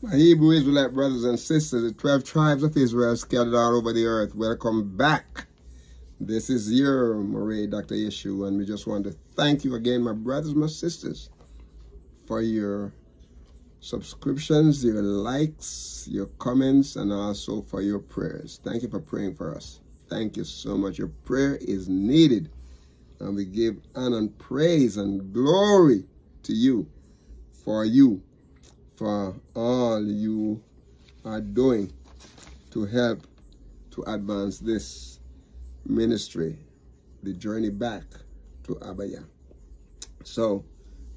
My Hebrew Israelite brothers and sisters, the 12 tribes of Israel scattered all over the earth, welcome back. This is your Moray, Dr. Yeshua, and we just want to thank you again, my brothers, my sisters, for your subscriptions, your likes, your comments, and also for your prayers. Thank you for praying for us. Thank you so much. Your prayer is needed, and we give honor and praise and glory to you, for all you are doing to help to advance this ministry, the journey back to Abaya. So,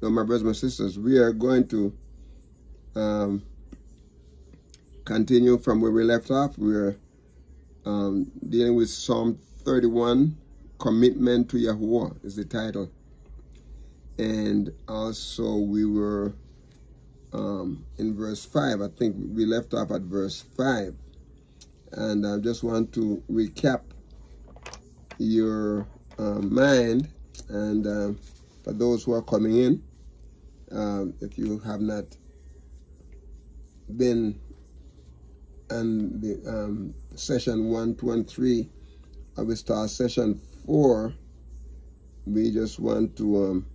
now my brothers and sisters, we are going to continue from where we left off. We're dealing with Psalm 31, Commitment to Yahuwah is the title. And also we were in verse 5. I think we left off at verse 5. And I just want to recap your mind. And for those who are coming in, if you have not been on the session 1, 2, and 3, I will start session 4. We just want to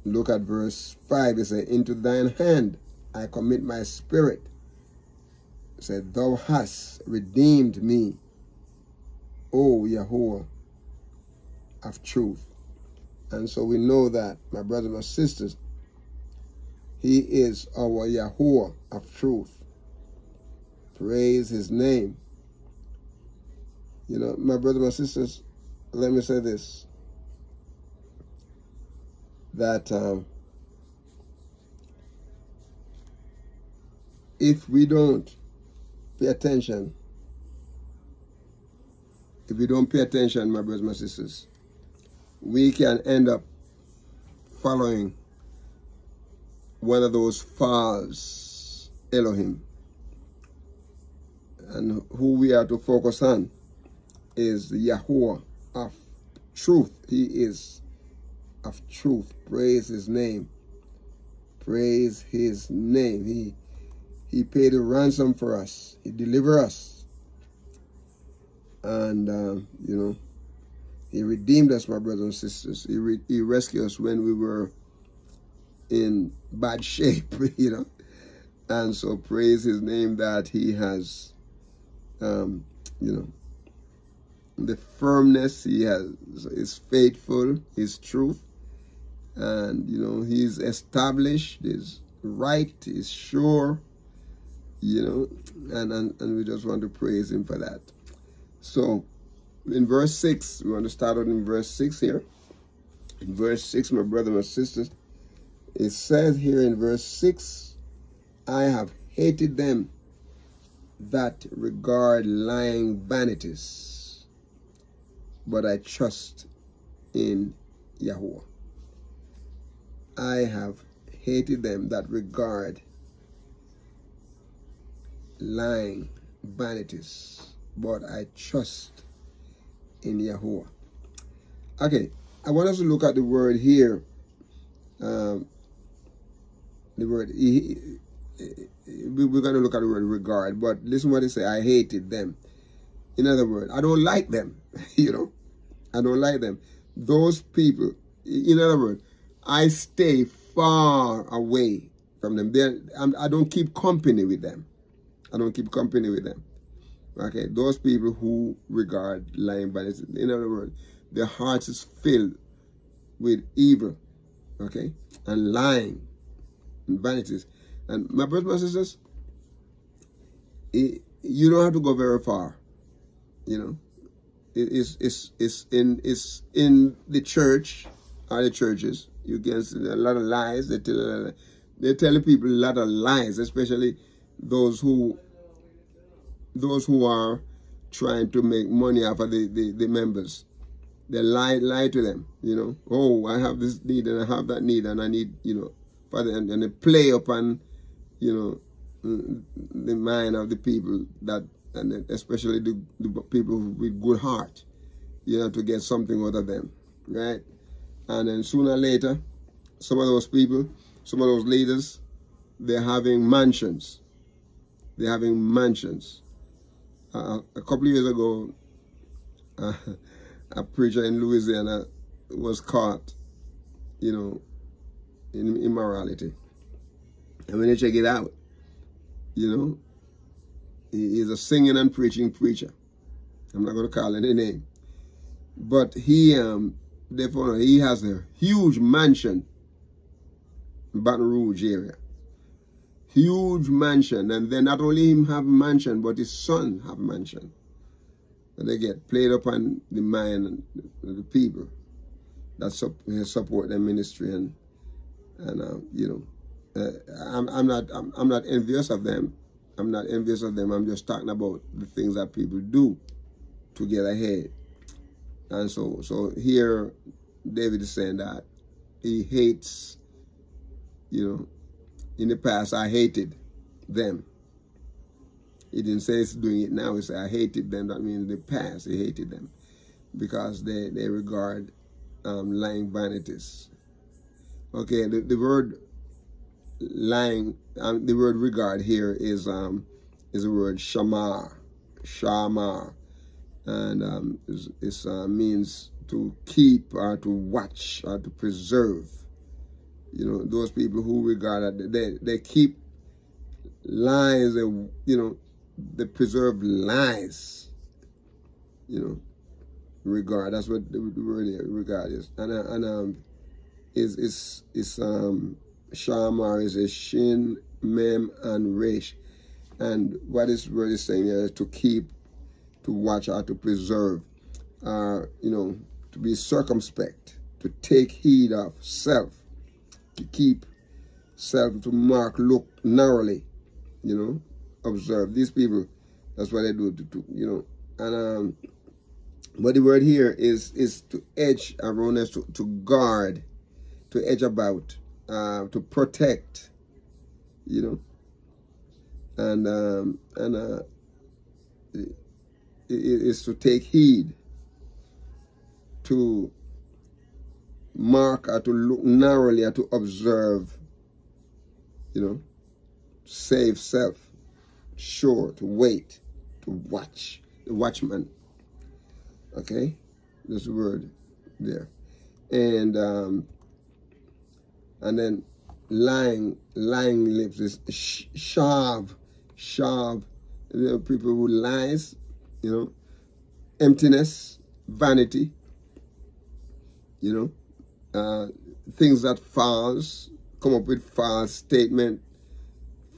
look at verse 5. It says, into thine hand I commit my spirit. It said, thou hast redeemed me, O Yahuwah of truth. And so we know that, my brothers and sisters, he is our Yahuwah of truth. Praise his name. You know, my brothers and sisters, let me say this, that if we don't pay attention, my brothers and sisters, we can end up following one of those false Elohim. And who we are to focus on is the Yahuwah of truth. He is of truth. Praise his name. Praise his name. He paid a ransom for us. He delivered us. And, you know, he redeemed us, my brothers and sisters. He rescued us when we were in bad shape, you know. And so praise his name that he has, you know, the firmness he has, is faithful, his truth. And, you know, he's established, he's right, he's sure, you know, and we just want to praise him for that. So, in verse 6, we want to start out in verse 6 here. In verse 6, my brothers and sisters, it says here in verse 6, I have hated them that regard lying vanities, but I trust in Yahuwah. I have hated them that regard lying vanities, but I trust in Yahuwah. Okay, I want us to look at the word here. The word, we're going to look at the word regard, but listen what it says, I hated them. In other words, I don't like them, you know. I don't like them. Those people, in other words, I stay far away from them. I don't keep company with them. I don't keep company with them. Okay, those people who regard lying vanities. In other words, their hearts is filled with evil, okay, and lying and vanities. And my brothers and sisters, you don't have to go very far, you know. It's in the church or the churches. You get a lot of lies. They tell people a lot of lies, especially those who are trying to make money off of the members. They lie to them, you know. Oh, I have this need and I have that need and I need, you know, for them, and they play upon, you know, the mind of the people, that, and especially the people with good heart, you know, to get something out of them, right? And then sooner or later, some of those people, some of those leaders, they're having mansions. They're having mansions. A couple of years ago, a preacher in Louisiana was caught, you know, in immorality. And when they check it out, you know, he's a singing and preaching preacher. I'm not going to call any name. But he, therefore, he has a huge mansion in Baton Rouge area. Huge mansion. And then not only him have a mansion, but his son have a mansion. And they get played upon the mind of the people that support their ministry. And you know, I'm not envious of them. I'm not envious of them. I'm just talking about the things that people do to get ahead. And so here David is saying that he hates, you know, in the past I hated them. He didn't say he's doing it now. He said I hated them. That means in the past he hated them because they regard lying vanities. Okay, the word lying, the word regard here is the word shamar, and it means to keep or to watch or to preserve. You know, those people who regard that they keep lies, you know, they preserve lies. You know, regard. That's what the word regard is, and Shamar is a shin, mem, and resh. And what this word is saying here is to keep, to watch, or to preserve, you know, to be circumspect, to take heed of self, to keep self, to mark, look narrowly, you know, observe. These people, that's what they do, you know. And but the word here is to edge around us, to guard, to edge about, to protect, you know, and it is to take heed, to mark, or to look narrowly, or to observe, you know, save self, sure, to wait, to watch, the watchman. Okay, this word there, and then lying lips is shav. There are people who lies, you know, emptiness, vanity, you know, things that false, come up with false statement,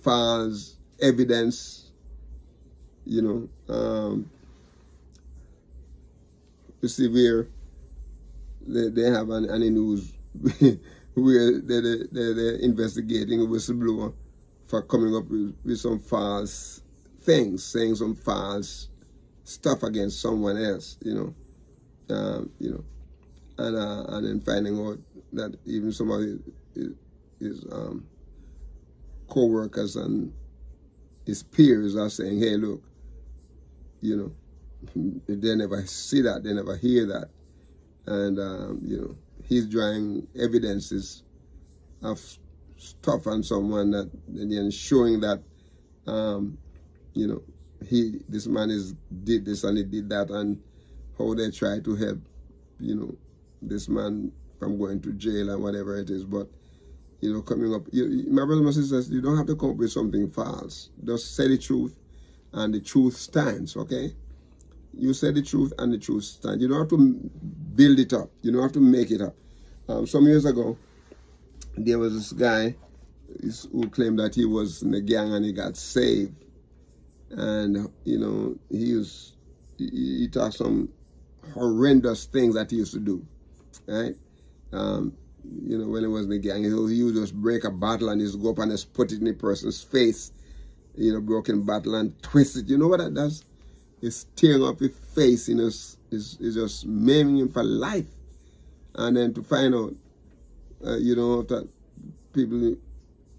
false evidence, you know. You see where they have any news where they're investigating a whistleblower for coming up with some false things, saying some false stuff against someone else, you know, and then finding out that even some of his co-workers and his peers are saying, hey, look, you know, they never see that, they never hear that, and you know, he's drawing evidences of stuff on someone that, and then showing that, you know, this man did this and he did that, and how they try to help, you know, this man from going to jail and whatever it is. But you know, coming up, my brothers and sisters, you don't have to come up with something false. Just say the truth, and the truth stands. Okay. You say the truth and the truth stands. You don't have to build it up. You don't have to make it up. Some years ago, there was this guy who claimed that he was in the gang and he got saved. And, you know, he talked some horrendous things that he used to do, right? You know, when he was in the gang, he would just break a bottle and just go up and just put it in the person's face, you know, broken bottle, and twist it. You know what that does? It's tearing up his face, you know, it's just maiming him for life. And then to find out, you know, that people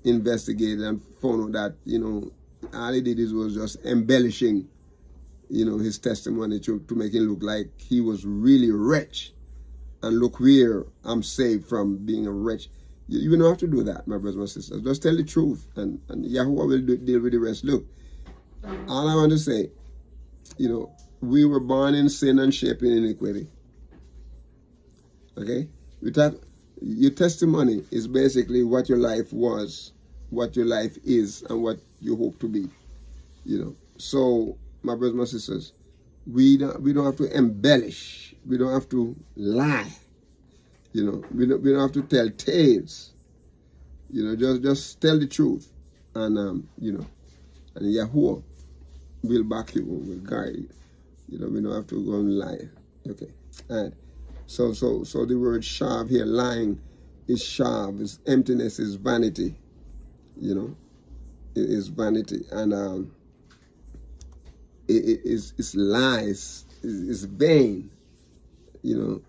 investigated and found out that, you know, all he did was just embellishing, you know, his testimony to make him look like he was really rich. And look where I'm saved from being a wretch. You don't have to do that, my brothers and sisters. Just tell the truth, and Yahuwah will deal with the rest. Look, all I want to say, you know, we were born in sin and shaped in iniquity. Okay? Your testimony is basically what your life was, what your life is, and what you hope to be. You know. So, my brothers and sisters, we don't have to embellish. We don't have to lie. You know, we don't have to tell tales. You know, just tell the truth, and you know, and Yahuwah will back you, will guide you. You know, we don't have to go and lie. Okay, and so the word shav here, lying, is shav, is emptiness, is vanity. You know, it is vanity, and it's lies, it's vain. You know,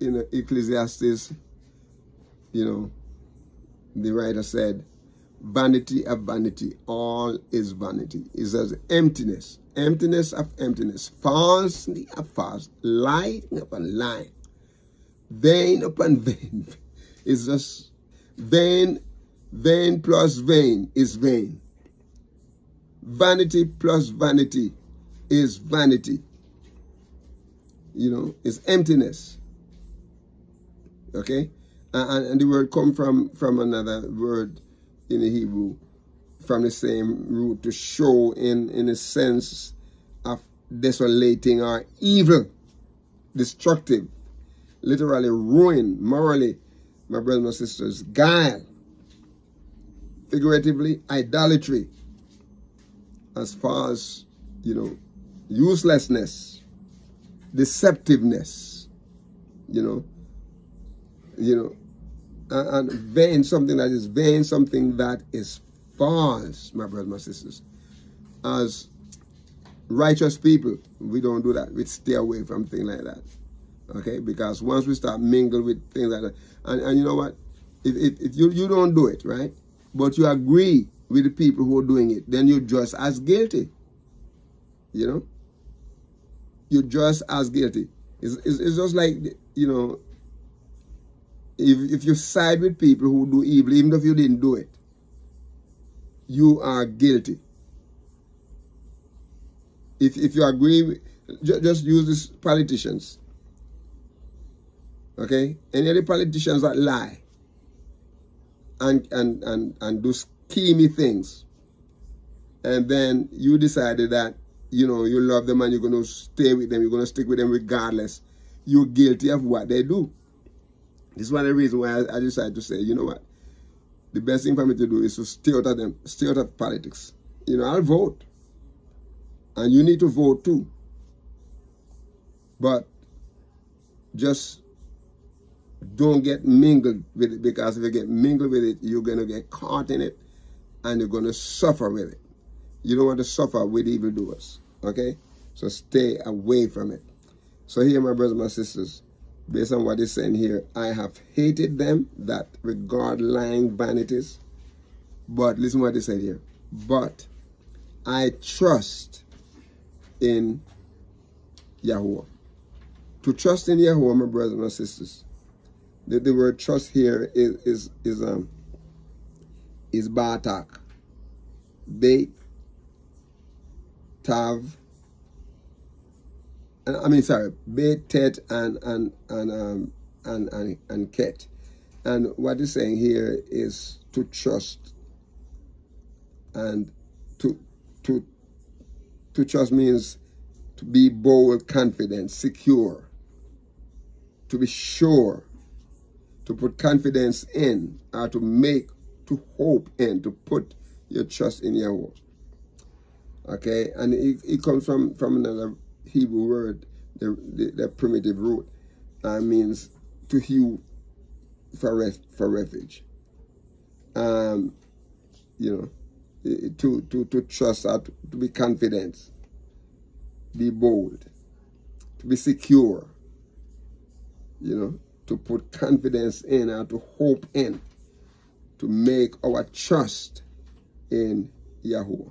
in Ecclesiastes, you know, the writer said, vanity of vanity, all is vanity. It says emptiness, emptiness of emptiness, falsity of false, lying upon lying, vain upon vain. It's just vain, vain plus vain is vain. Vanity plus vanity is vanity. You know, it's emptiness. Okay? And the word come from another word in the Hebrew, from the same root, to show in a sense of desolating or evil, destructive, literally ruin, morally, my brothers and sisters, guile, figuratively, idolatry, as far as, you know, uselessness, deceptiveness, you know, and vain, something that is vain, something that is false, my brothers and sisters. As righteous people, we don't do that. We stay away from things like that. Okay? Because once we start mingle with things like that, and you know what? If you don't do it, right? But you agree with the people who are doing it, then you're just as guilty. You know? You're just as guilty. It's just like, you know, if you side with people who do evil, even if you didn't do it, you are guilty. If you agree with, just use these politicians. Okay? Any of the politicians that lie and do schemy things, and then you decided that, you know, you love them and you're going to stay with them, you're going to stick with them regardless, you're guilty of what they do. This is one of the reasons why I decided to say, you know what, the best thing for me to do is to stay out of them, stay out of politics. You know, I'll vote. And you need to vote too. But just don't get mingled with it, because if you get mingled with it, you're going to get caught in it and you're going to suffer with it. You don't want to suffer with evildoers. Okay? So stay away from it. So here, my brothers and my sisters, based on what he's saying here, I have hated them that regard lying vanities. But listen what he said here. But I trust in Yahuwah. To trust in Yahuwah, my brothers and my sisters, the word trust here is Batak. Beit, Tav, Beit, Tet, and Ket. And what he's saying here is to trust. And to trust means to be bold, confident, secure, to be sure, to put confidence in, or to hope in, to put your trust in Yahweh. Okay, and it comes from another Hebrew word, the primitive root, means to hew for refuge. You know, to trust, or to be confident, be bold, to be secure. You know, to put confidence in, or to hope in, to make our trust in Yahuwah.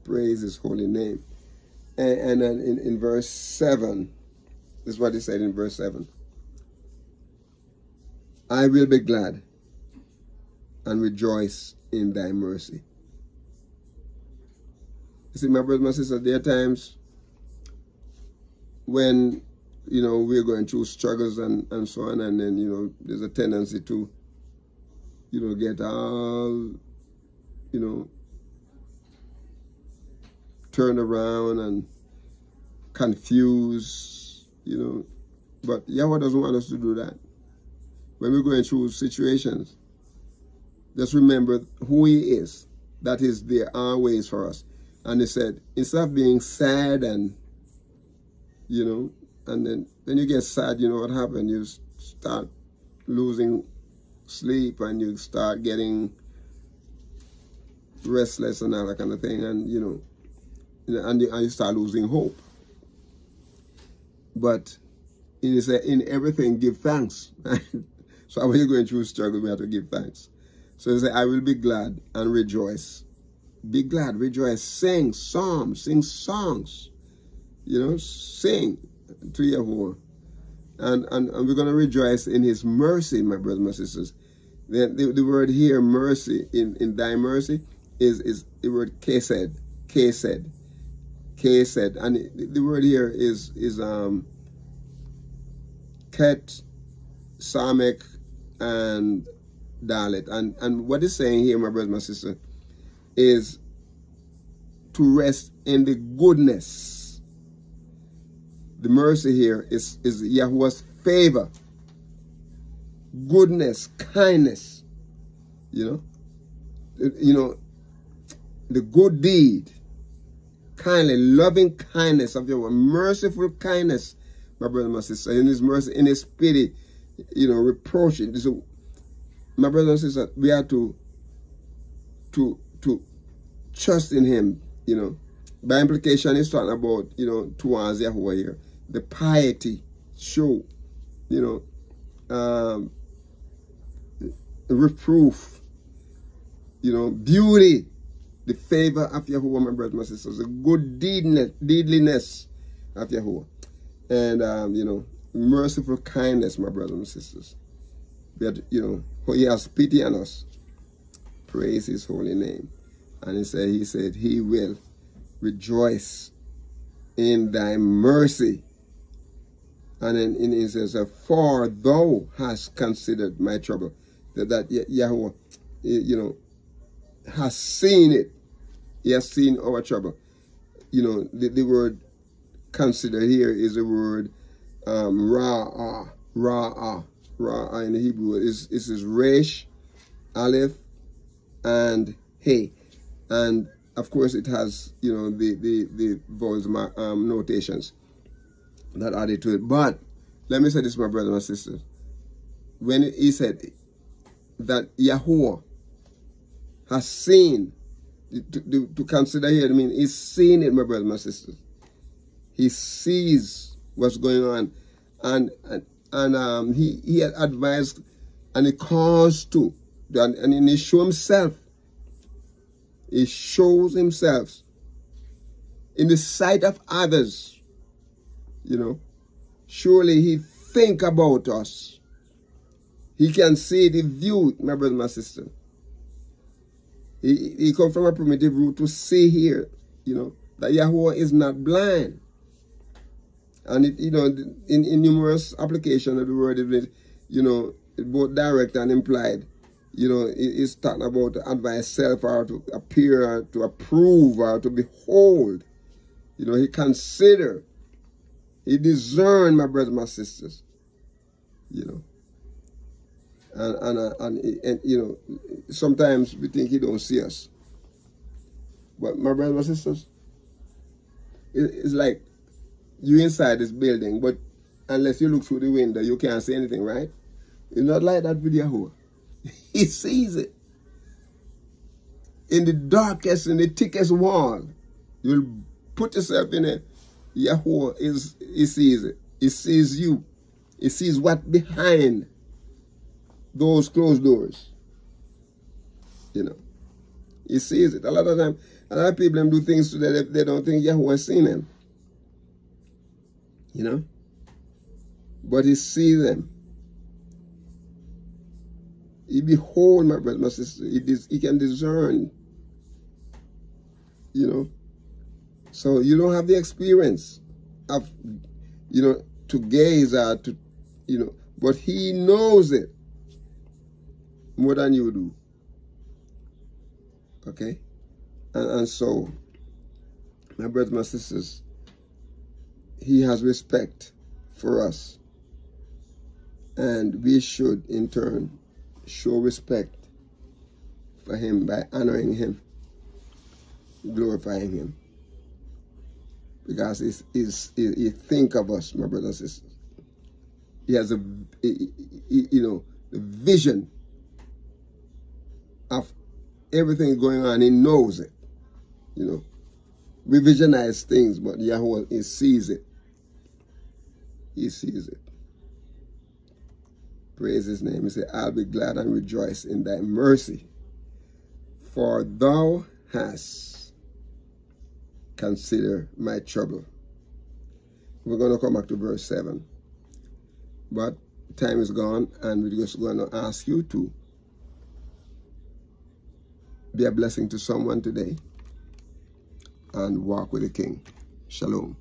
Praise his holy name. And then in verse 7, this is what he said in verse 7. I will be glad and rejoice in thy mercy. You see, my brothers and sisters, there are times when, you know, we're going through struggles and so on, and then, you know, there's a tendency to, you know, get all, you know, turned around and confused, you know. But Yahweh doesn't want us to do that. When we're going through situations, just remember who he is. That is there always for us. And he said, instead of being sad and, you know, and then when you get sad, you know what happened? You start losing sleep and you start getting restless and all that kind of thing. And, you know, and you start losing hope. But he said, in everything, give thanks. So when you're going through struggle, we have to give thanks. So he said, I will be glad and rejoice. Be glad, rejoice, sing psalms, sing songs. You know, sing to Yahuwah. And we're going to rejoice in his mercy, my brothers and my sisters. The word here, mercy, in thy mercy, is the word kesed. Kesed. Kesed. And the word here is ket, samek, and dalet. And what it's saying here, my brothers and my sisters, is to rest in the goodness. The mercy here is Yahuwah's favor, goodness, kindness, you know, the good deed, kindly, loving kindness of Yahuwah, merciful kindness, my brother and my sister, in his mercy, in his pity, you know, reproach it. So, my brother and sister, we have to trust in him, you know. By implication, he's talking about, you know, towards Yahuwah here. The piety, show, you know, reproof, you know, beauty, the favor of Yahuwah, my brothers and my sisters, the good deedliness of Yahuwah. And, you know, merciful kindness, my brothers and sisters. That, you know, he has pity on us. Praise his holy name. And he said, he will rejoice in thy mercy. And then he says, for thou hast considered my trouble. That Yahuwah, you know, has seen it. He has seen our trouble. You know, the word consider here is the word ra'ah. Ra'ah in the Hebrew is resh, aleph, and hey. And of course it has, you know, the vowels notations that added to it. But let me say this, my brothers and sisters. When he said that Yahuwah has seen, to consider here, I mean, he's seen it, my brothers and my sisters. He sees what's going on, and he had advised, and he calls to, and he shows himself. He shows himself in the sight of others. You know, surely he think about us. He can see the view, my brother and my sister. He come from a primitive root to see here, you know, that Yahuwah is not blind. And it, you know, in numerous applications of the word, you know, both direct and implied. You know, it's talking about to advise self, or to appear, or to approve, or to behold. You know, he consider, he discern, my brothers and my sisters. You know, and you know, sometimes we think he don't see us. But my brothers and sisters, it's like you inside this building, but unless you look through the window, you can't see anything, right? It's not like that with Yahuwah. He sees it. In the darkest and the thickest wall, you'll put yourself in it. Yahuwah he sees it. He sees you. He sees what behind those closed doors. You know. He sees it. A lot of time, a lot of people do things today they don't think Yahuwah has seen them. You know. But he sees them. He behold, my brother, my sister. He can discern, you know. So you don't have the experience of, you know, to gaze at, to, you know, but he knows it more than you do. Okay? And so, my brothers, my sisters, he has respect for us. And we should, in turn, show respect for him by honoring him, glorifying him. Because he think of us, my brothers and sisters. He has you know, the vision of everything going on. He knows it. You know, we visionize things, but Yahweh, he sees it. He sees it. Praise his name. He said, I'll be glad and rejoice in thy mercy, for thou hast considered my trouble. We're going to come back to verse 7. But time is gone, and we're just going to ask you to be a blessing to someone today and walk with the King. Shalom.